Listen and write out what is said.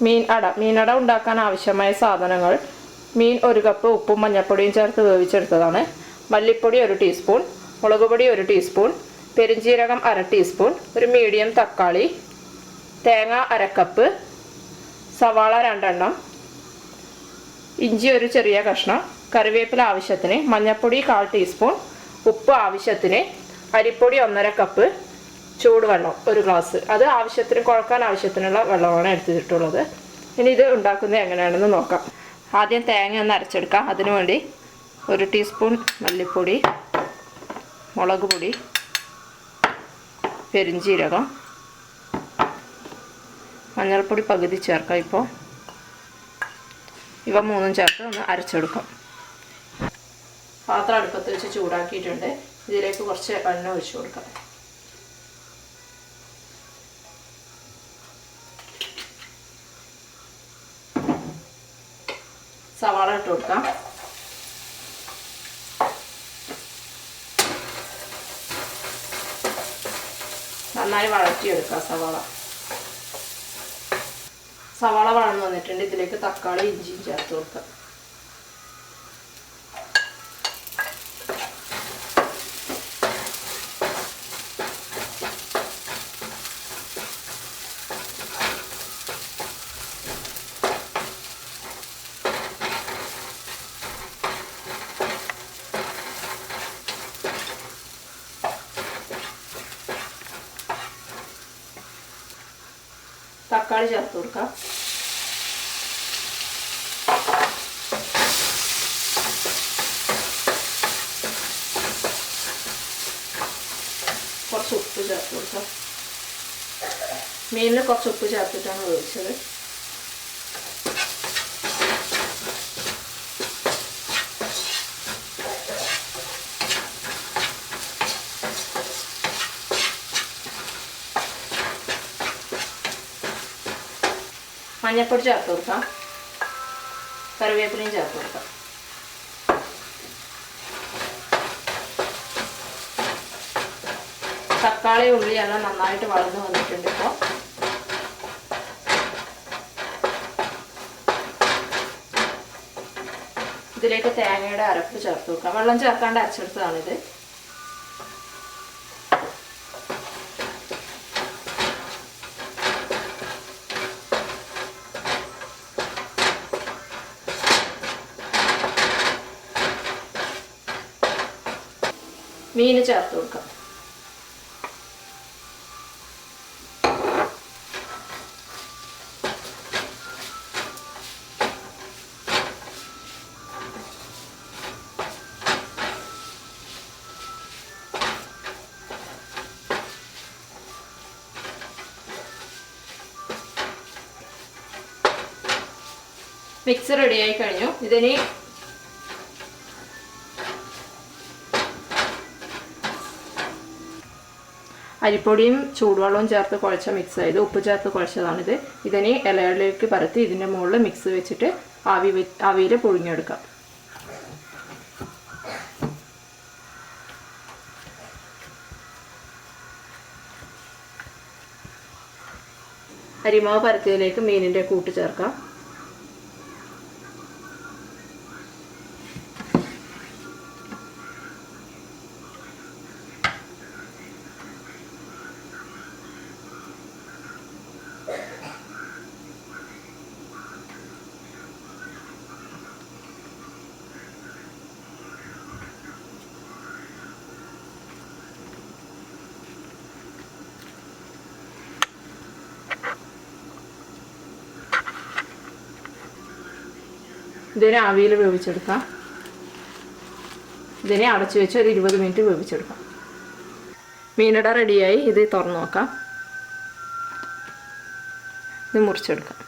മീനട ഉണ്ടാക്കാൻ ആവശ്യമായ സാധനങ്ങൾ: മീൻ 1 കപ്പ് ഉപ്പും മഞ്ഞൾപ്പൊടിയും ചേർത്ത് വേവിച്ചെടുത്തതാണ്. മല്ലിപ്പൊടി 1 ടീസ്പൂൺ, മുളക് പൊടി 1 ടീസ്പൂൺ, പെരിഞ്ജീരകം 1/2 ടീസ്പൂൺ, ഒരു മീഡിയം തക്കാളി, തേങ്ങ 1/2 കപ്പ്, സവാള 2 എണ്ണം, ഇഞ്ചി 1 ചെറിയ കഷ്ണം, കറിവേപ്പില ആവശ്യത്തിന്, മഞ്ഞൾപ്പൊടി 1/4 ടീസ്പൂൺ, ഉപ്പ് ആവശ്യത്തിന്, അരിപ്പൊടി 1/2 കപ്പ്, ചൂടുവെള്ളം 1 ഗ്ലാസ്. അത് ആവശ്യത്തിന് കുഴക്കാൻ ആവശ്യത്തിനുള്ള വെള്ളമാണ് എടുത്തിട്ടുള്ളത്. ഇനി ഇത് ഉണ്ടാക്കുന്നത് എങ്ങനെയാണെന്ന് നോക്കാം. ആദ്യം തേങ്ങ ഒന്ന് അരച്ചെടുക്കാം. അതിനു വേണ്ടി 1 ടീസ്പൂൺ മല്ലിപ്പൊടി, മുളക് പൊടി, പെരിഞ്ജീരകം, മഞ്ഞൾപ്പൊടി പകുതി ചേർക്കാം. ഇപ്പോൾ ഇവ മൂന്നും ചേർത്ത് ഒന്ന് അരച്ചെടുക്കാം. പാത്രം അടുപ്പത്ത് വെച്ച് ചൂടാക്കിയിട്ടുണ്ട്. ഇതിലേക്ക് കുറച്ച് എണ്ണ ഒഴിച്ചു കൊടുക്കാം. സവാള ഇട്ട് കൊടുക്കാം. നന്നായി വഴറ്റിയെടുക്കാം സവാള വഴന്നു വന്നിട്ടുണ്ട്. ഇതിലേക്ക് തക്കാളി ഇഞ്ചിയും ചേർത്ത് കൊടുക്കാം. തക്കാളി ചേർത്ത് കൊടുക്കാം. കുറച്ച് ഉപ്പ് ചേർത്ത് കൊടുക്കാം. മീനിൽ കുറച്ച് ഉപ്പ് ചേർത്തിട്ടാണ് വേവിച്ചത്. മഞ്ഞൾപ്പൊടി ചേർത്ത് കൊടുക്കാം. കറിവേപ്പിലയും ചേർത്ത് കൊടുക്കാം. തക്കാളി ഉള്ളിയെല്ലാം നന്നായിട്ട് വളർന്നു വന്നിട്ടുണ്ട്. ഇപ്പോൾ ഇതിലേക്ക് തേങ്ങയുടെ അരപ്പ് ചേർത്ത് കൊടുക്കാം. വെള്ളം ചേർക്കാണ്ട് അരച്ചെടുത്തതാണിത്. മീൻ ചേർത്ത് കൊടുക്കാം. മിക്സ് റെഡിയായി കഴിഞ്ഞു. ഇതിനി അരിപ്പൊടിയും ചൂടുവെള്ളവും ചേർത്ത് കുഴച്ച മിക്സ് ആയത് ഉപ്പ് ചേർത്ത് കുഴച്ചതാണിത്. ഇതിന് ഇലകളിലേക്ക് പരത്തി ഇതിൻ്റെ മുകളിൽ മിക്സ് വെച്ചിട്ട് ആവിയിൽ പുഴുങ്ങിയെടുക്കാം. അരിമാവ് പരത്തിയതിലേക്ക് മീനിൻ്റെ കൂട്ട് ചേർക്കാം. ഇതിനെ ആവിയിൽ വേവിച്ചെടുക്കാം. ഇതിനെ അടച്ചു വെച്ച് ഒരു 20 മിനിറ്റ് വേവിച്ചെടുക്കാം. മീനട റെഡിയായി. ഇത് തുറന്നു നോക്കാം. ഇത് മുറിച്ചെടുക്കാം.